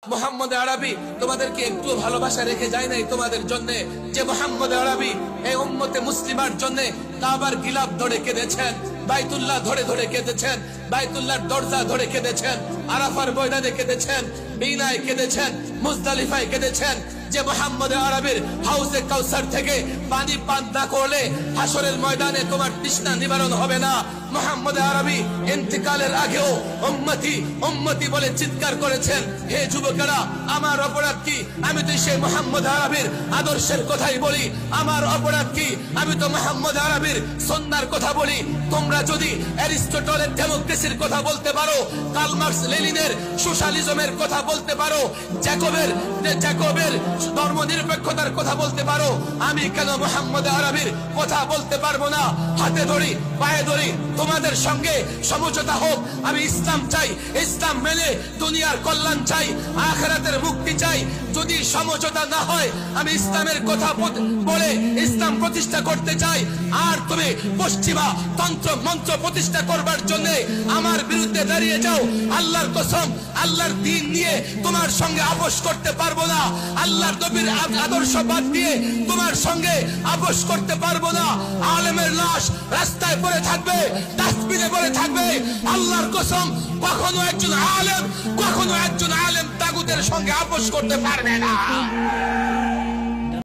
মুহাম্মদ আরবি তোমাদেরকে একটু ভালোবাসা রেখে যায় নাই তোমাদের জন্য, যে মুহাম্মদ আরবি এই উম্মতে মুসলিমার জন্য কাবার গিলাফ ধরে কেঁদেছেন, বাইতুল্লাহ ধরে ধরে কেঁদেছেন, বাইতুল্লাহর দরজা ধরে কেঁদেছেন, আরাফার ময়দানে কেঁদেছেন, মিনায় কেঁদেছেন, মুজদালিফায় কেঁদেছেন। যে মুহাম্মদ আরবির হাউজে কাউসার থেকে পানি পান না করলে হাসরের ময়দানে তোমার তৃষ্ণা নিবারণ হবে না। মুহাম্মদ আরবি ইন্তিকালের আগেও উম্মতি উম্মতি বলে চিৎকার করেছেন, হে যুবকেরা আমার অপরাধ কি? আমি তো সেই মুহাম্মদ আরবির আদর্শের কথাই বলি। আমার অপরাধ কি? আমি তো মুহাম্মদ আরবির সুন্নাহর কথা বলি। তোমরা যদি অ্যারিস্টটলের ডেমোক্রেসির কথা বলতে পারো, কার্ল মার্কস লেনিনের সোশ্যালিজমের কথা বলতে পারো, জ্যাকবের ধর্মনিরপেক্ষতার কথা বলতে পারো, আমি কেন মুহাম্মদ আরবির কথা বলতে পারবো না? হাতে ধরি পায়ে ধরি তোমাদের সঙ্গে সমঝোতা হোক। আমি ইসলাম চাই, ইসলাম মেনে দুনিয়ার কল্যাণ চাই, আখিরাতের মুক্তি চাই। যদি সমঝোতা না হয় আমি ইসলামের কথা বলে ইসলাম প্রতিষ্ঠা করতে চাই। আর তুমি পশ্চিমা তন্ত্র মন্ত্র প্রতিষ্ঠা করবার জন্য আমার বিরুদ্ধে দাঁড়িয়ে যাও, আল্লাহর কসম আল্লাহর দ্বীন নিয়ে তোমার সঙ্গে আপোষ করতে পারবো না। আল্লাহর নবীর আদর্শ বাদ দিয়ে তোমার সঙ্গে আপোষ করতে পারবো না। আলেমের লাশ রাস্তায় পড়ে থাকবে, ডাস্টবিনে পড়ে থাকবে। আল্লাহর কসম কখনো একজন আলেম তাগুতের সঙ্গে আপোষ করতে পারবে না।